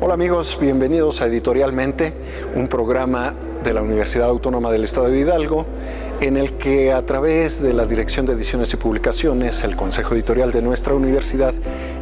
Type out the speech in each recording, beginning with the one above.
Hola amigos, bienvenidos a Editorialmente, un programa de la Universidad Autónoma del Estado de Hidalgo, en el que a través de la Dirección de Ediciones y Publicaciones, el Consejo Editorial de nuestra universidad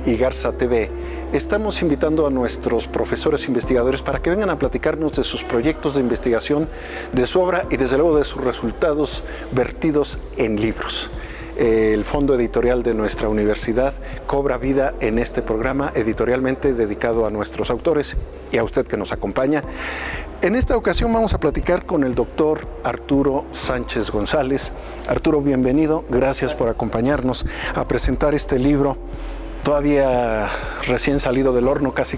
y Garza TV, estamos invitando a nuestros profesores investigadores para que vengan a platicarnos de sus proyectos de investigación, de su obra y desde luego de sus resultados vertidos en libros. El fondo editorial de nuestra universidad cobra vida en este programa editorialmente dedicado a nuestros autores y a usted que nos acompaña. En esta ocasión vamos a platicar con el doctor Arturo Sánchez González. Arturo, bienvenido. Gracias por acompañarnos a presentar este libro, todavía recién salido del horno casi,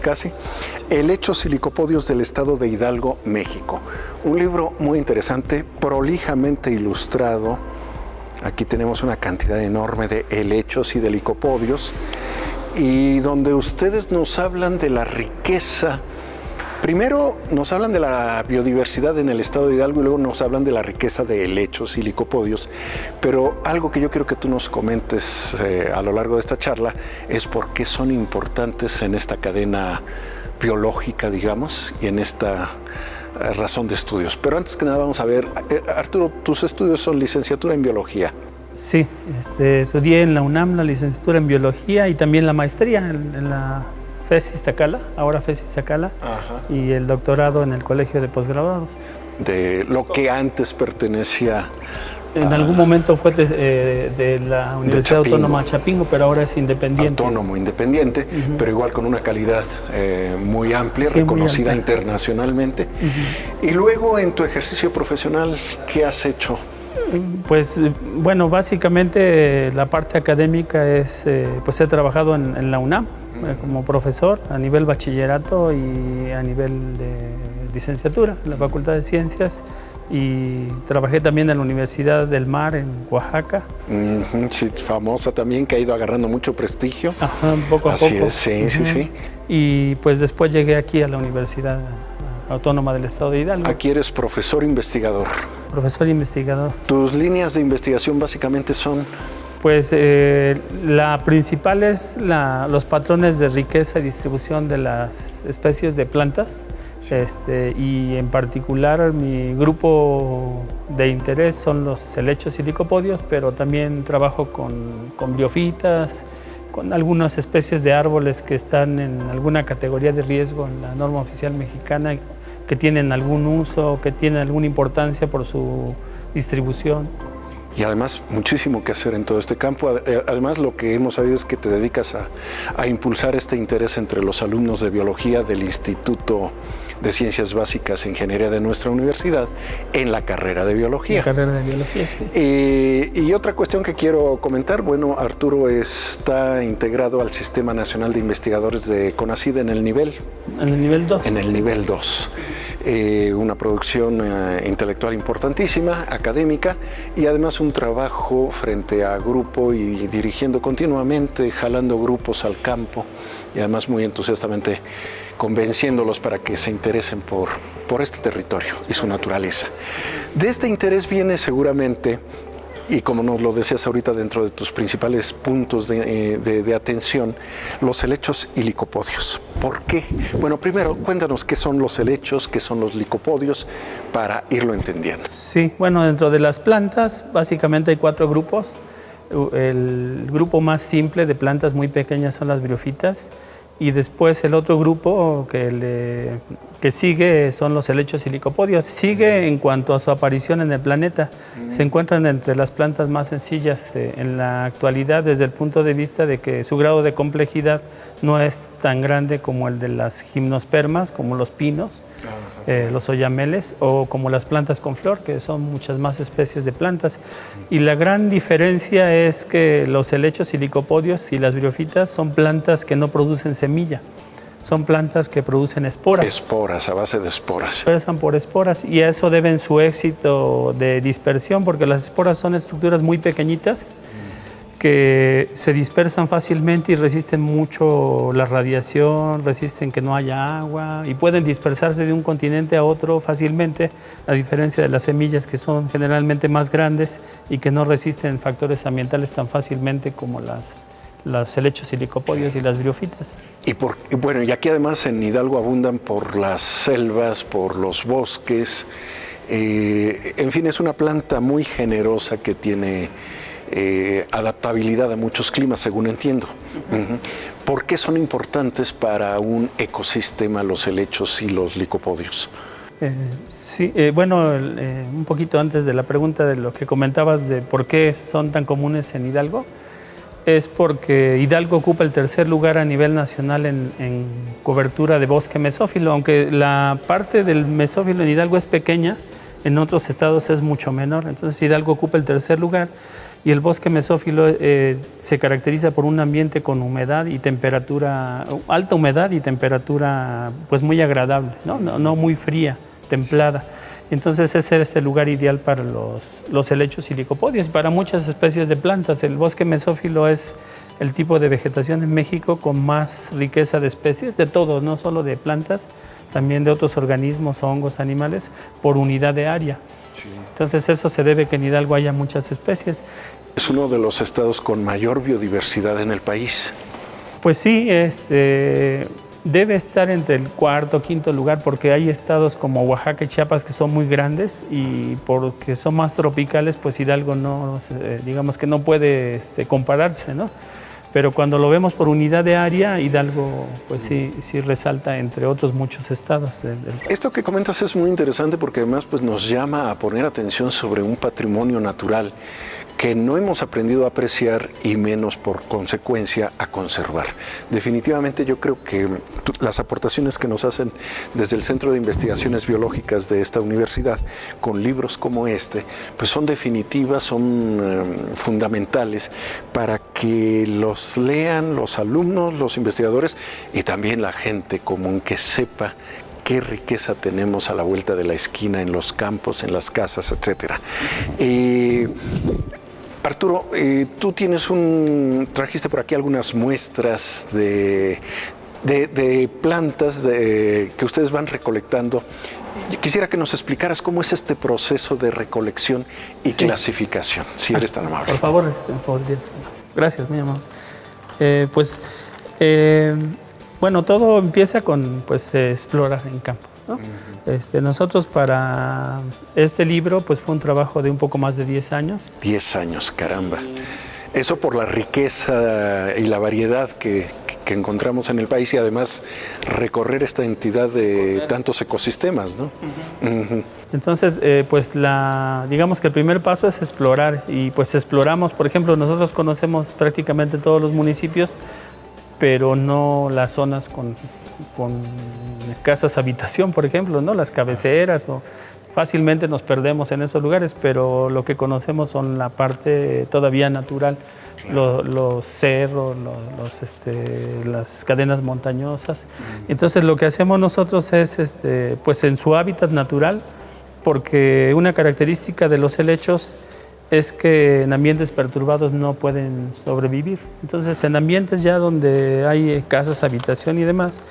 Helechos y licopodios del Estado de Hidalgo, México. Un libro muy interesante, prolijamente ilustrado. Aquí tenemos una cantidad enorme de helechos y de licopodios, y donde ustedes nos hablan de la riqueza. Primero nos hablan de la biodiversidad en el estado de Hidalgo y luego nos hablan de la riqueza de helechos y licopodios. Pero algo que yo quiero que tú nos comentes a lo largo de esta charla es por qué son importantes en esta cadena biológica, digamos, y en esta razón de estudios. Pero antes que nada vamos a ver, Arturo, tus estudios son licenciatura en biología. Sí, estudié en la UNAM la licenciatura en biología y también la maestría en la FES Iztacala, ahora FES Iztacala, y el doctorado en el Colegio de Posgraduados. De lo que antes pertenecía... En algún momento fue de la Universidad Autónoma Chapingo, pero ahora es independiente. Autónomo, independiente, pero igual con una calidad muy amplia, sí, reconocida muy internacionalmente. Y luego en tu ejercicio profesional, ¿qué has hecho? Pues bueno, básicamente la parte académica es, pues he trabajado en la UNAM como profesor a nivel bachillerato y a nivel de licenciatura en la Facultad de Ciencias. Y trabajé también en la Universidad del Mar en Oaxaca. Sí, famosa también, que ha ido agarrando mucho prestigio. Ajá, poco a poco. Así es, sí, sí. Y pues después llegué aquí a la Universidad Autónoma del Estado de Hidalgo. Aquí eres profesor investigador. Profesor investigador. ¿Tus líneas de investigación básicamente son? Pues la principal es los patrones de riqueza y distribución de las especies de plantas. Y en particular mi grupo de interés son los helechos y licopodios, pero también trabajo con biofitas, con algunas especies de árboles que están en alguna categoría de riesgo en la norma oficial mexicana, que tienen algún uso, que tienen alguna importancia por su distribución. Y además muchísimo que hacer en todo este campo. Además lo que hemos sabido es que te dedicas a impulsar este interés entre los alumnos de biología del Instituto de Ciencias Básicas e Ingeniería de nuestra universidad en la carrera de biología. La carrera de biología, sí. Y otra cuestión que quiero comentar, bueno, Arturo está integrado al Sistema Nacional de Investigadores de CONACYT en el nivel... En el nivel 2. En el nivel 2. Una producción intelectual importantísima, académica, y además un trabajo frente a grupo y dirigiendo continuamente, jalando grupos al campo y además muy entusiastamente convenciéndolos para que se interesen por este territorio y su naturaleza. De este interés viene seguramente, y como nos lo decías ahorita dentro de tus principales puntos de atención, los helechos y licopodios. ¿Por qué? Bueno, primero, cuéntanos qué son los helechos, qué son los licopodios, para irlo entendiendo. Sí, bueno, dentro de las plantas, básicamente hay 4 grupos. El grupo más simple de plantas muy pequeñas son las briofitas, y después el otro grupo que sigue son los helechos y licopodios. Sigue en cuanto a su aparición en el planeta. Se encuentran entre las plantas más sencillas en la actualidad desde el punto de vista de que su grado de complejidad no es tan grande como el de las gimnospermas, como los pinos, los oyameles, o como las plantas con flor, que son muchas más especies de plantas. Y la gran diferencia es que los helechos y licopodios y las briofitas son plantas que no producen semilla. Son plantas que producen esporas. Esporas, a base de esporas. Expresan por esporas, y a eso deben su éxito de dispersión, porque las esporas son estructuras muy pequeñitas que se dispersan fácilmente y resisten mucho la radiación, resisten que no haya agua y pueden dispersarse de un continente a otro fácilmente, a diferencia de las semillas, que son generalmente más grandes y que no resisten factores ambientales tan fácilmente como las los helechos y licopodios y las briófitas. Y bueno, y aquí además en Hidalgo abundan por las selvas, por los bosques. En fin, es una planta muy generosa que tiene adaptabilidad a muchos climas, según entiendo. ¿Por qué son importantes para un ecosistema los helechos y los licopodios? Sí, un poquito antes de la pregunta de lo que comentabas de por qué son tan comunes en Hidalgo, es porque Hidalgo ocupa el tercer lugar a nivel nacional en cobertura de bosque mesófilo, aunque la parte del mesófilo en Hidalgo es pequeña, en otros estados es mucho menor. Entonces Hidalgo ocupa el tercer lugar y el bosque mesófilo se caracteriza por un ambiente con humedad y temperatura, alta humedad y temperatura pues muy agradable, no muy fría, templada. Entonces ese es el lugar ideal para los helechos y licopodios, para muchas especies de plantas. El bosque mesófilo es el tipo de vegetación en México con más riqueza de especies, de todo, no solo de plantas, también de otros organismos, hongos, animales, por unidad de área. Sí. Entonces eso se debe a que en Hidalgo haya muchas especies. Es uno de los estados con mayor biodiversidad en el país. Pues sí, debe estar entre el cuarto o quinto lugar porque hay estados como Oaxaca y Chiapas que son muy grandes y porque son más tropicales, pues Hidalgo no, digamos que no puede compararse, ¿no? Pero cuando lo vemos por unidad de área, Hidalgo pues sí resalta entre otros muchos estados del país. Esto que comentas es muy interesante porque además pues, nos llama a poner atención sobre un patrimonio natural que no hemos aprendido a apreciar y menos por consecuencia a conservar. Definitivamente yo creo que las aportaciones que nos hacen desde el Centro de Investigaciones Biológicas de esta universidad con libros como este, pues son definitivas, son fundamentales para que los lean los alumnos, los investigadores y también la gente común que sepa qué riqueza tenemos a la vuelta de la esquina, en los campos, en las casas, etc. Arturo, tú trajiste por aquí algunas muestras de plantas que ustedes van recolectando. Quisiera que nos explicaras cómo es este proceso de recolección y clasificación, si eres tan amable. Por favor, podrías. Gracias, mi amor. Bueno, todo empieza con explorar en campo, ¿no? Nosotros para este libro pues fue un trabajo de un poco más de 10 años. 10 años, caramba. Eso por la riqueza y la variedad que encontramos en el país y además recorrer esta entidad de tantos ecosistemas, ¿no? Entonces, digamos que el primer paso es explorar y pues exploramos, por ejemplo, nosotros conocemos prácticamente todos los municipios, pero no las zonas con casas habitación, por ejemplo, ¿no? Las cabeceras, o fácilmente nos perdemos en esos lugares, pero lo que conocemos son la parte todavía natural, los cerros, las cadenas montañosas. Entonces lo que hacemos nosotros es, pues en su hábitat natural, porque una característica de los helechos es que en ambientes perturbados no pueden sobrevivir. Entonces, en ambientes ya donde hay casas, habitación y demás,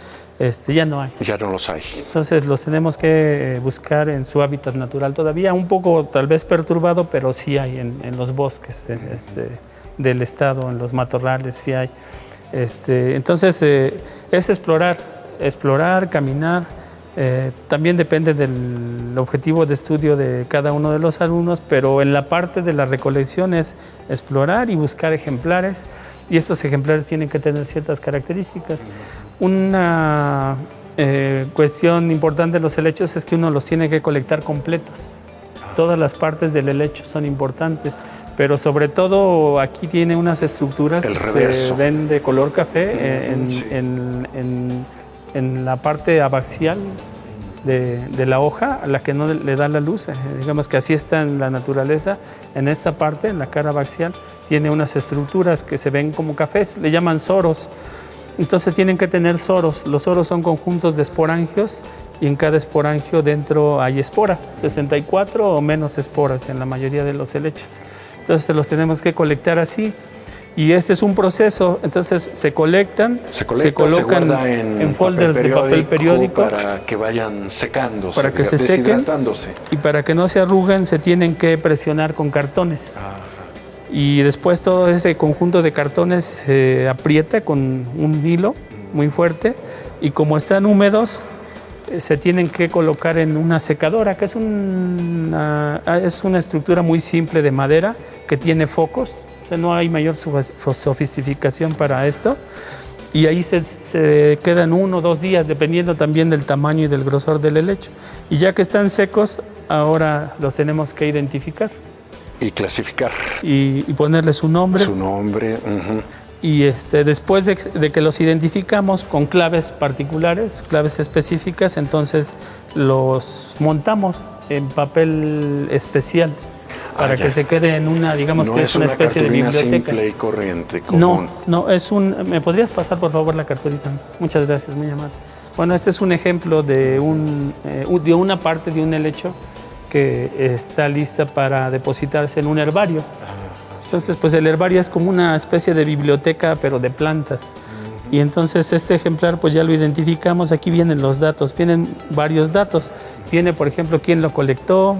ya no hay. Ya no los hay. Entonces, los tenemos que buscar en su hábitat natural todavía, un poco tal vez perturbado, pero sí hay en los bosques del estado, en los matorrales, sí hay. Entonces, es explorar, caminar. También depende del objetivo de estudio de cada uno de los alumnos, pero en la parte de la recolección es explorar y buscar ejemplares, y estos ejemplares tienen que tener ciertas características. Una cuestión importante de los helechos es que uno los tiene que colectar completos. Todas las partes del helecho son importantes, pero sobre todo aquí tiene unas estructuras que se ven de color café en la parte abaxial de la hoja, a la que no le da la luz. Digamos que así está en la naturaleza. En esta parte, en la cara abaxial, tiene unas estructuras que se ven como cafés, le llaman soros. Entonces tienen que tener soros. Los soros son conjuntos de esporangios y en cada esporangio dentro hay esporas, 64 o menos esporas en la mayoría de los helechos. Entonces los tenemos que colectar así. Y ese es un proceso, entonces se colectan, se colocan en folders de papel periódico para que vayan secándose, para que se sequen, y para que no se arruguen se tienen que presionar con cartones. y después todo ese conjunto de cartones se aprieta con un hilo muy fuerte y como están húmedos se tienen que colocar en una secadora, que es una estructura muy simple de madera que tiene focos, o sea, no hay mayor sofisticación para esto. Y ahí se quedan 1 o 2 días, dependiendo también del tamaño y del grosor del helecho. Y ya que están secos, ahora los tenemos que identificar. Y clasificar. Y ponerle su nombre. Su nombre. Y después de que los identificamos con claves particulares, claves específicas, entonces los montamos en papel especial para que se quede en una, digamos no que es una especie de biblioteca. Simple y corriente, común. No, es un... ¿Me podrías pasar, por favor, la cartulita? Muchas gracias, muy amable. Bueno, este es un ejemplo de una parte de un helecho que está lista para depositarse en un herbario. Entonces, pues el herbario es como una especie de biblioteca, pero de plantas. Y entonces este ejemplar, pues ya lo identificamos. Aquí vienen los datos, vienen varios datos. Viene, por ejemplo, quién lo colectó,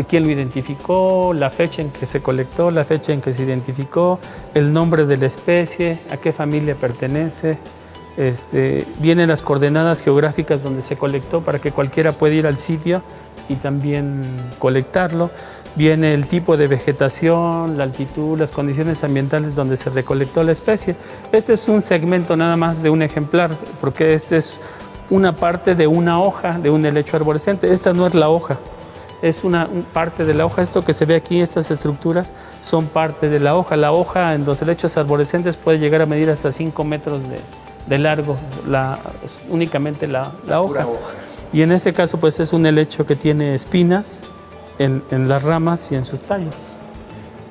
quién lo identificó, la fecha en que se colectó, la fecha en que se identificó, el nombre de la especie, a qué familia pertenece. Vienen las coordenadas geográficas donde se colectó para que cualquiera pueda ir al sitio y también colectarlo. Viene el tipo de vegetación, la altitud, las condiciones ambientales donde se recolectó la especie. Este es un segmento nada más de un ejemplar, porque este es una parte de una hoja de un helecho arborescente. Esta no es la hoja, es una parte de la hoja. Esto que se ve aquí, estas estructuras, son parte de la hoja. La hoja en los helechos arborescentes puede llegar a medir hasta 5 metros de largo, únicamente la hoja. Y en este caso pues es un helecho que tiene espinas en las ramas y en sus tallos.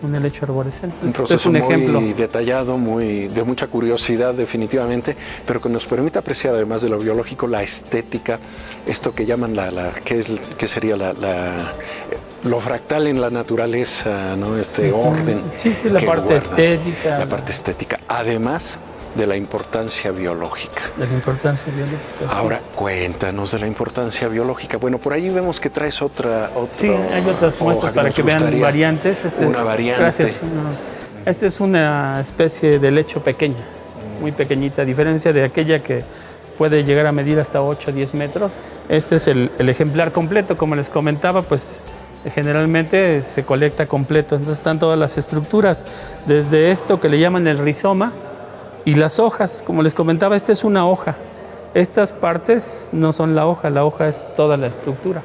Un helecho arborescente. Un proceso muy detallado, de mucha curiosidad definitivamente, pero que nos permite apreciar, además de lo biológico, la estética, esto que llaman ¿qué sería lo fractal en la naturaleza, ¿no? Orden. Sí, la parte estética. La parte estética. Además de la importancia biológica. De la importancia biológica. Ahora, cuéntanos de la importancia biológica. Bueno, por ahí vemos que traes otra sí, hay otras muestras para que vean variantes. Una variante. Gracias. Esta es una especie de helecho pequeña, muy pequeñita, a diferencia de aquella que puede llegar a medir hasta 8 o 10 metros. Este es el ejemplar completo, como les comentaba, pues generalmente se colecta completo. Entonces están todas las estructuras, desde esto que le llaman el rizoma, y las hojas, como les comentaba, esta es una hoja. Estas partes no son la hoja es toda la estructura.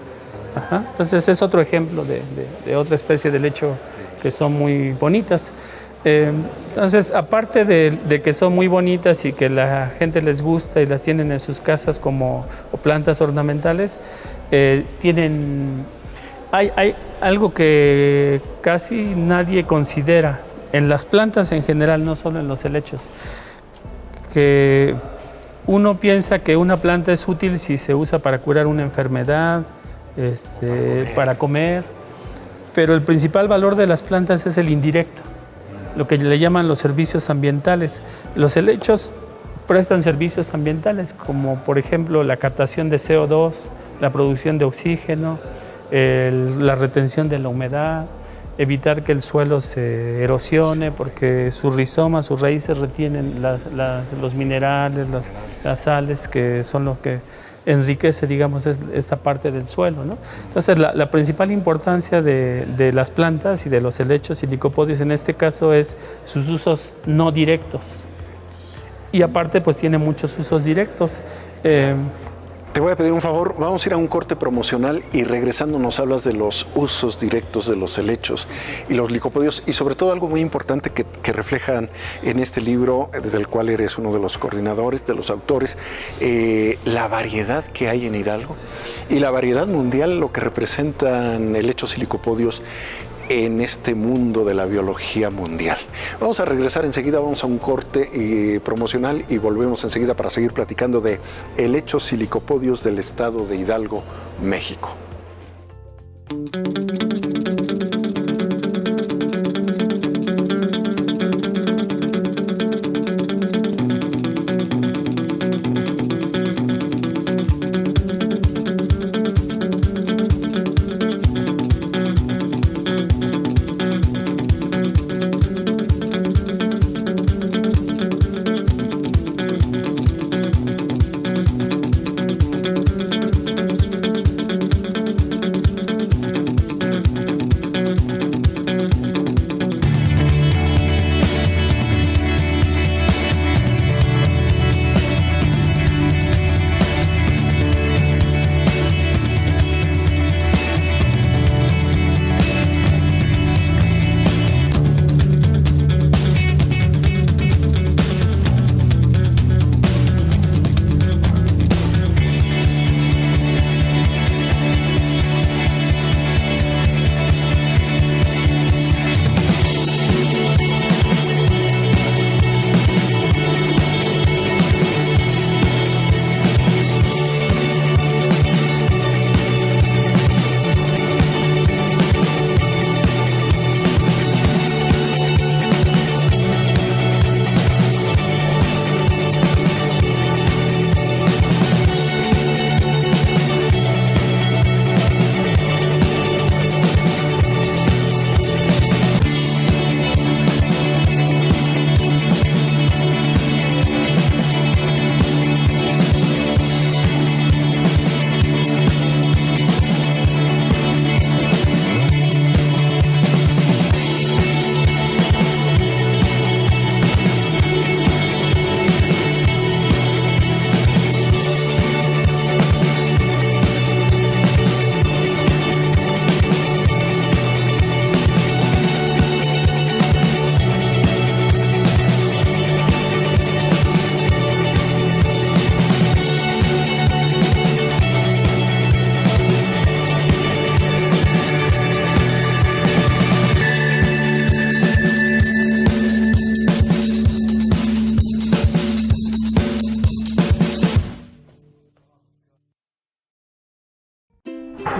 Entonces es otro ejemplo de otra especie de helecho que son muy bonitas. Entonces, aparte de que son muy bonitas y que la gente les gusta y las tienen en sus casas como plantas ornamentales, hay algo que casi nadie considera en las plantas en general, no solo en los helechos, que uno piensa que una planta es útil si se usa para curar una enfermedad, para comer, pero el principal valor de las plantas es el indirecto, lo que le llaman los servicios ambientales. Los helechos prestan servicios ambientales, como por ejemplo la captación de CO2, la producción de oxígeno, la retención de la humedad, evitar que el suelo se erosione, porque sus rizomas, sus raíces retienen los minerales, las sales, que son lo que enriquece, digamos, esta parte del suelo, ¿no? Entonces, la principal importancia de las plantas y de los helechos y licopodios en este caso es sus usos no directos. Y aparte, pues tiene muchos usos directos. Te voy a pedir un favor, vamos a ir a un corte promocional y regresando nos hablas de los usos directos de los helechos y los licopodios y sobre todo algo muy importante que reflejan en este libro, del cual eres uno de los coordinadores, de los autores, la variedad que hay en Hidalgo y la variedad mundial, lo que representan helechos y licopodios en este mundo de la biología mundial. Vamos a regresar enseguida, vamos a un corte promocional y volvemos enseguida para seguir platicando de helechos y licopodios del estado de Hidalgo, México.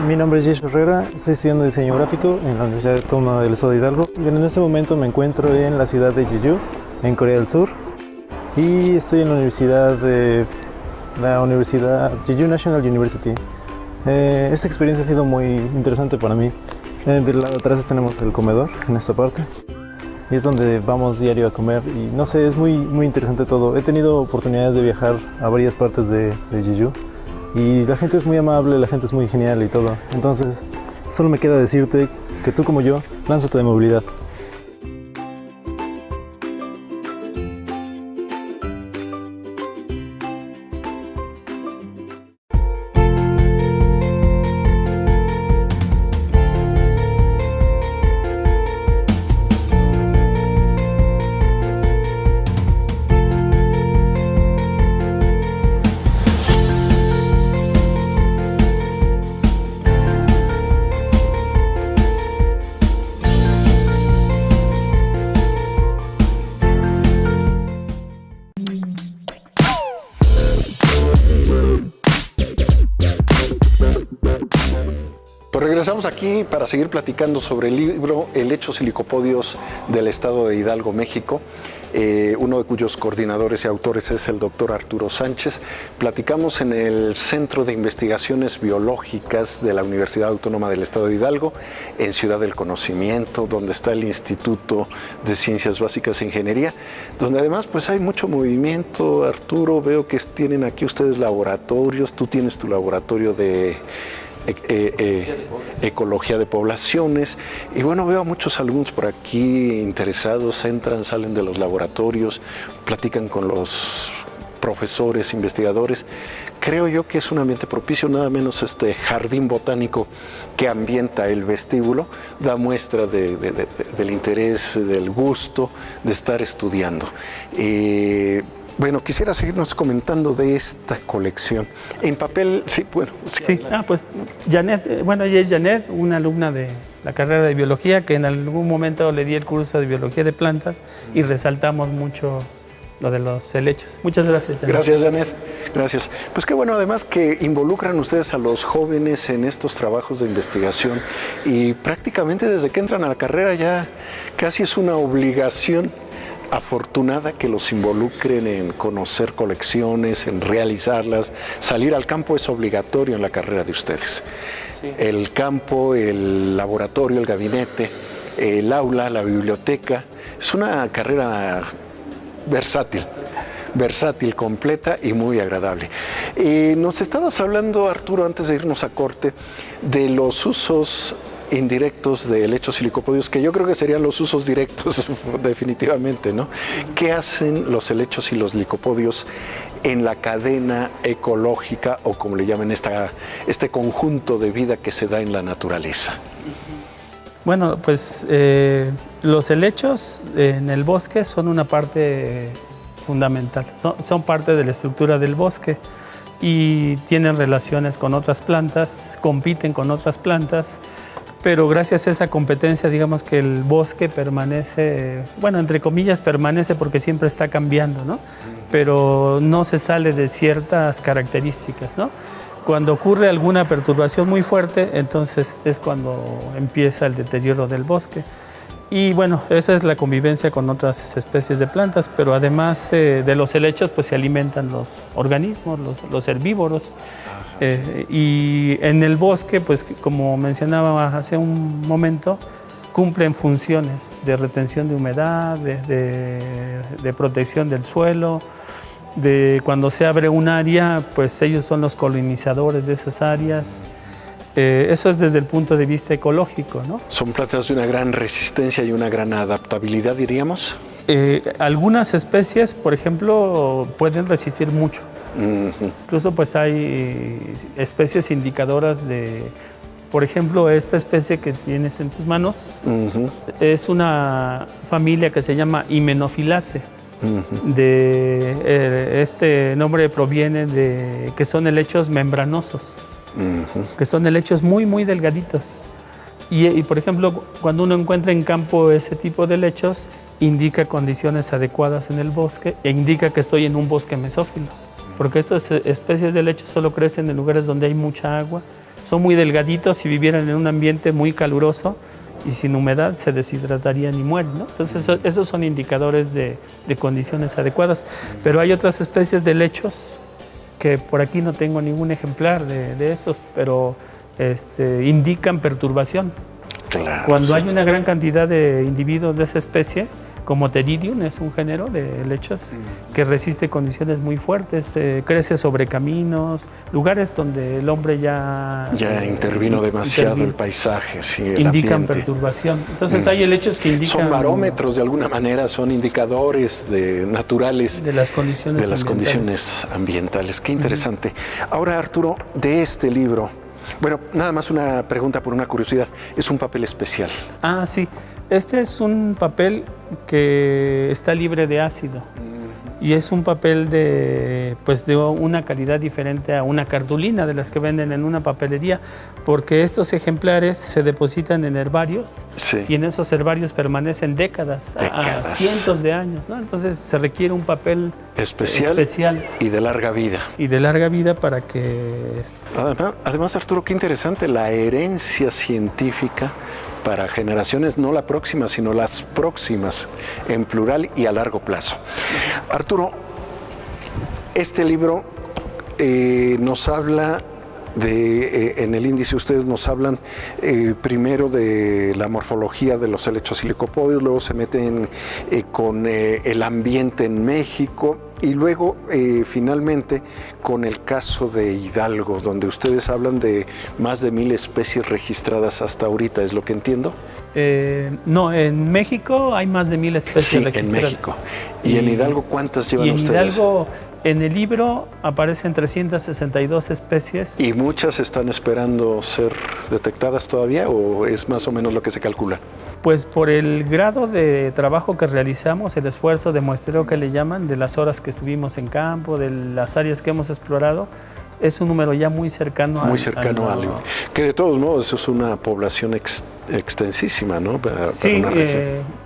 Mi nombre es Jesús Herrera, estoy estudiando diseño gráfico en la Universidad Autónoma del Estado de Hidalgo. Bien, en este momento me encuentro en la ciudad de Jeju, en Corea del Sur, y estoy en la universidad Jeju National University. Esta experiencia ha sido muy interesante para mí. Del lado de atrás tenemos el comedor, en esta parte, y es donde vamos diario a comer, y no sé, es muy interesante todo. He tenido oportunidades de viajar a varias partes de Jeju, y la gente es muy amable, la gente es muy genial y todo. Entonces, solo me queda decirte que tú como yo, lánzate de movilidad. Pues regresamos aquí para seguir platicando sobre el libro Helechos y Licopodios del Estado de Hidalgo, México, uno de cuyos coordinadores y autores es el doctor Arturo Sánchez. Platicamos en el Centro de Investigaciones Biológicas de la Universidad Autónoma del Estado de Hidalgo, en Ciudad del Conocimiento, donde está el Instituto de Ciencias Básicas e Ingeniería, donde además pues hay mucho movimiento. Arturo, veo que tienen aquí ustedes laboratorios, tú tienes tu laboratorio de ecología de poblaciones, y bueno, veo a muchos alumnos por aquí interesados, entran, salen de los laboratorios, platican con los profesores, investigadores. Creo yo que es un ambiente propicio, nada menos este jardín botánico que ambienta el vestíbulo, da muestra del interés, del gusto de estar estudiando. Bueno, quisiera seguirnos comentando de esta colección. En papel, sí, bueno. Sí, pues Janet, ella es Janet, una alumna de la carrera de biología, que en algún momento le di el curso de biología de plantas y resaltamos mucho lo de los helechos. Muchas gracias, Janet. Gracias, Janet. Gracias. Pues qué bueno, además que involucran ustedes a los jóvenes en estos trabajos de investigación, y prácticamente desde que entran a la carrera ya casi es una obligación afortunada que los involucren en conocer colecciones, en realizarlas. Salir al campo es obligatorio en la carrera de ustedes. Sí. El campo, el laboratorio, el gabinete, el aula, la biblioteca. Es una carrera versátil, completa y muy agradable. Nos estabas hablando, Arturo, antes de irnos a corte, de los usos indirectos de helechos y licopodios, que yo creo que serían los usos directos definitivamente, ¿no? ¿Qué hacen los helechos y los licopodios en la cadena ecológica, o como le llaman este conjunto de vida que se da en la naturaleza? Bueno, pues los helechos en el bosque son una parte fundamental, son parte de la estructura del bosque y tienen relaciones con otras plantas, compiten con otras plantas, pero gracias a esa competencia, digamos que el bosque permanece, bueno, entre comillas permanece porque siempre está cambiando, ¿no? Pero no se sale de ciertas características, ¿no? Cuando ocurre alguna perturbación muy fuerte, entonces es cuando empieza el deterioro del bosque. Y bueno, esa es la convivencia con otras especies de plantas, pero además de los helechos pues se alimentan los organismos, los herbívoros. Y en el bosque, pues como mencionaba hace un momento, cumplen funciones de retención de humedad, de protección del suelo, de cuando se abre un área, pues ellos son los colonizadores de esas áreas. Eso es desde el punto de vista ecológico, ¿no? Son plantas de una gran resistencia y una gran adaptabilidad, diríamos. Algunas especies, por ejemplo, pueden resistir mucho. Incluso pues hay especies indicadoras de, por ejemplo, esta especie que tienes en tus manos, es una familia que se llama Hymenophyllaceae. Este nombre proviene de que son helechos membranosos, que son helechos muy, muy delgaditos. Y, por ejemplo, cuando uno encuentra en campo ese tipo de helechos, indica condiciones adecuadas en el bosque e indica que estoy en un bosque mesófilo. Porque estas especies de helechos solo crecen en lugares donde hay mucha agua son muy delgaditos, si vivieran en un ambiente muy caluroso y sin humedad se deshidratarían y mueren, ¿no? Entonces esos son indicadores de condiciones adecuadas. Pero hay otras especies de helechos que por aquí no tengo ningún ejemplar de esos, pero indican perturbación. Claro, Cuando sí. hay una gran cantidad de individuos de esa especie, como Pteridium, es un género de helechos que resiste condiciones muy fuertes, crece sobre caminos, lugares donde el hombre ya intervino demasiado el paisaje, sí, el indican ambiente. perturbación. Entonces hay helechos que indican... Son barómetros de alguna manera, son indicadores naturales de las condiciones ambientales. Qué interesante. Ahora, Arturo, de este libro, bueno, nada más una pregunta por una curiosidad. Es un papel especial. Ah, sí. Este es un papel que está libre de ácido y es un papel de una calidad diferente a una cartulina de las que venden en una papelería, porque estos ejemplares se depositan en herbarios, sí, y en esos herbarios permanecen décadas. A cientos de años, ¿no? Entonces se requiere un papel especial y de larga vida. Y de larga vida para que... Además, Arturo, qué interesante la herencia científica para generaciones, no la próxima, sino las próximas, en plural y a largo plazo. Arturo, este libro nos habla en el índice ustedes nos hablan primero de la morfología de los helechos y licopodios, luego se meten con el ambiente en México y luego finalmente con el caso de Hidalgo, donde ustedes hablan de más de 1000 especies registradas hasta ahorita, ¿es lo que entiendo? No, en México hay más de 1000 especies registradas. En México. ¿Y en Hidalgo cuántas llevan ustedes? En Hidalgo, en el libro aparecen 362 especies. ¿Y muchas están esperando ser detectadas todavía o es más o menos lo que se calcula? Pues por el grado de trabajo que realizamos, el esfuerzo de muestreo que le llaman, de las horas que estuvimos en campo, de las áreas que hemos explorado, es un número ya muy cercano al que de todos modos es una población extensísima, ¿no? Sí,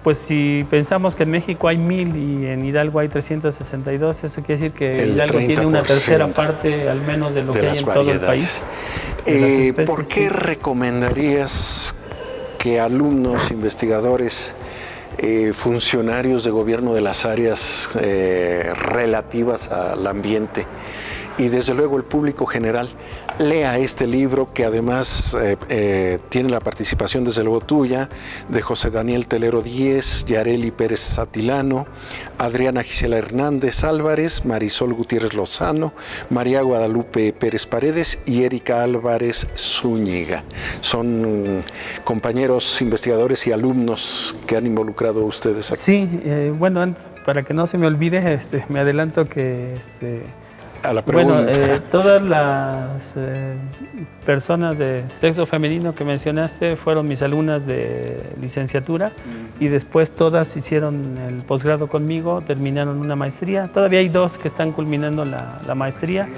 pues si pensamos que en México hay 1000 y en Hidalgo hay 362, eso quiere decir que Hidalgo tiene una tercera parte al menos de lo que hay en todo el país. ¿Por qué recomendarías que alumnos, investigadores, funcionarios de gobierno de las áreas relativas al ambiente y desde luego el público general lea este libro, que además tiene la participación desde luego tuya, de José Daniel Telero Díez, Yareli Pérez Atilano, Adriana Gisela Hernández Álvarez, Marisol Gutiérrez Lozano, María Guadalupe Pérez Paredes y Erika Álvarez Zúñiga? Son compañeros investigadores y alumnos que han involucrado a ustedes aquí. Sí, bueno, para que no se me olvide, me adelanto que... A la pregunta. Bueno, todas las personas de sexo femenino que mencionaste fueron mis alumnas de licenciatura y después todas hicieron el posgrado conmigo, terminaron una maestría. Todavía hay 2 que están culminando la maestría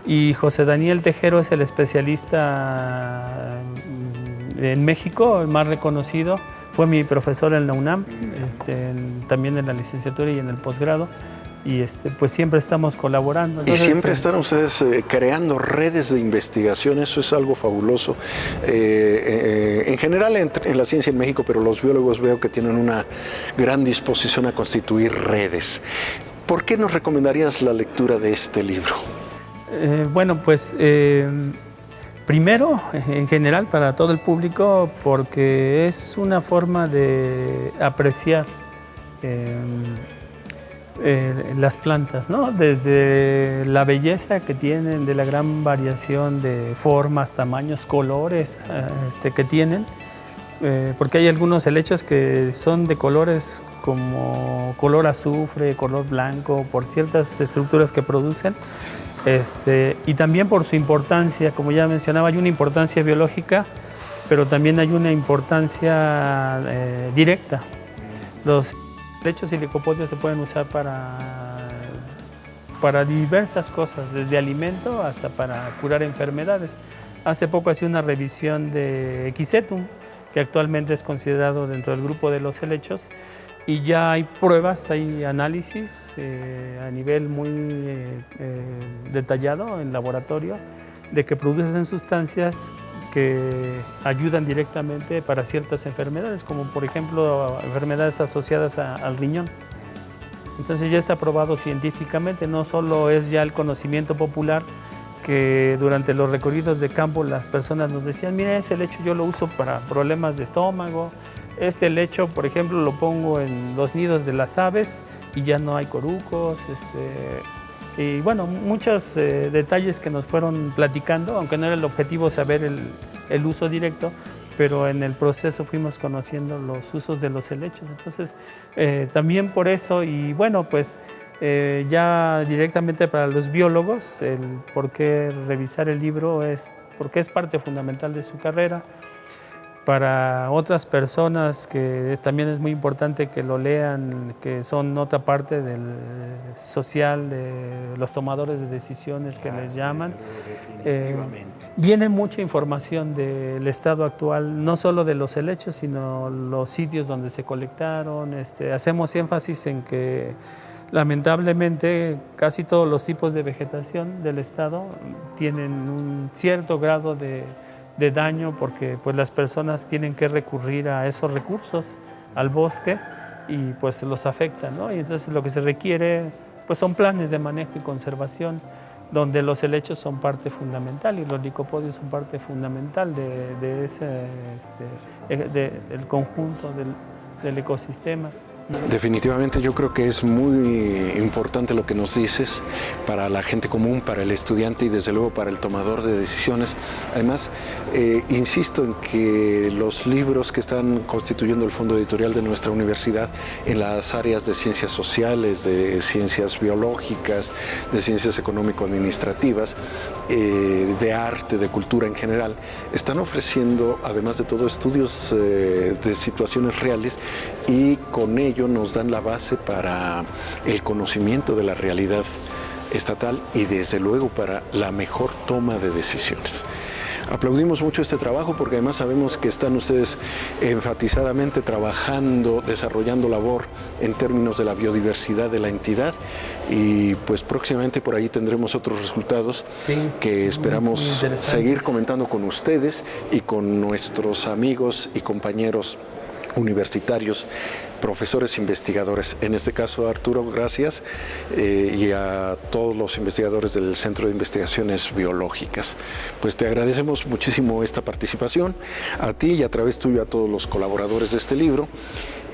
y José Daniel Tejero es el especialista en México, el más reconocido. Fue mi profesor en la UNAM, también en la licenciatura y en el posgrado. Y pues siempre estamos colaborando. Entonces, y siempre están ustedes creando redes de investigación, eso es algo fabuloso. En general en la ciencia en México, pero los biólogos veo que tienen una gran disposición a constituir redes. ¿Por qué nos recomendarías la lectura de este libro? Bueno, pues primero, en general, para todo el público, porque es una forma de apreciar las plantas, ¿no? Desde la belleza que tienen, de la gran variación de formas, tamaños, colores que tienen, porque hay algunos helechos que son de colores como color azufre, color blanco, por ciertas estructuras que producen, y también por su importancia, como ya mencionaba, hay una importancia biológica, pero también hay una importancia directa. Los helechos y licopodios se pueden usar para diversas cosas, desde alimento hasta para curar enfermedades. Hace poco hacía una revisión de Equisetum, que actualmente es considerado dentro del grupo de los helechos, y ya hay pruebas, hay análisis a nivel muy detallado en laboratorio de que producen sustancias que ayudan directamente para ciertas enfermedades, como por ejemplo enfermedades asociadas al riñón. Entonces ya está probado científicamente, no solo es ya el conocimiento popular, que durante los recorridos de campo las personas nos decían, mira, ese lecho yo lo uso para problemas de estómago, este lecho, por ejemplo, lo pongo en los nidos de las aves y ya no hay corucos, y bueno, muchos detalles que nos fueron platicando, aunque no era el objetivo saber el uso directo, pero en el proceso fuimos conociendo los usos de los helechos. Entonces, también por eso, y bueno, pues ya directamente para los biólogos, el por qué revisar el libro es porque es parte fundamental de su carrera. Para otras personas que también es muy importante que lo lean, que son otra parte del social, de los tomadores de decisiones que les llaman. Viene mucha información del estado actual, no solo de los helechos, sino los sitios donde se colectaron. Hacemos énfasis en que lamentablemente casi todos los tipos de vegetación del estado tienen un cierto grado de daño, porque pues las personas tienen que recurrir a esos recursos, al bosque, y pues los afecta, ¿no? Y entonces lo que se requiere pues son planes de manejo y conservación, donde los helechos son parte fundamental y los licopodios son parte fundamental del conjunto del ecosistema. Definitivamente yo creo que es muy importante lo que nos dices para la gente común, para el estudiante y desde luego para el tomador de decisiones. Además, insisto en que los libros que están constituyendo el fondo editorial de nuestra universidad en las áreas de ciencias sociales, de ciencias biológicas, de ciencias económico-administrativas, de arte, de cultura en general, están ofreciendo, además de todo, estudios de situaciones reales, y con ello nos dan la base para el conocimiento de la realidad estatal y desde luego para la mejor toma de decisiones. Aplaudimos mucho este trabajo porque además sabemos que están ustedes enfatizadamente trabajando, desarrollando labor en términos de la biodiversidad de la entidad, y pues próximamente por ahí tendremos otros resultados que esperamos seguir comentando con ustedes y con nuestros amigos y compañeros universitarios, profesores investigadores. En este caso, Arturo, gracias, y a todos los investigadores del Centro de Investigaciones Biológicas. Pues te agradecemos muchísimo esta participación, a ti y a través tuyo a todos los colaboradores de este libro,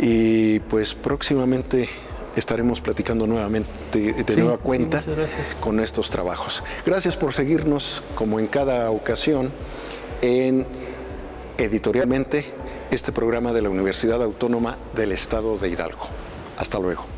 y pues próximamente estaremos platicando nuevamente, de nueva cuenta, con estos trabajos. Gracias por seguirnos, como en cada ocasión, en Editorialmente, este programa de la Universidad Autónoma del Estado de Hidalgo. Hasta luego.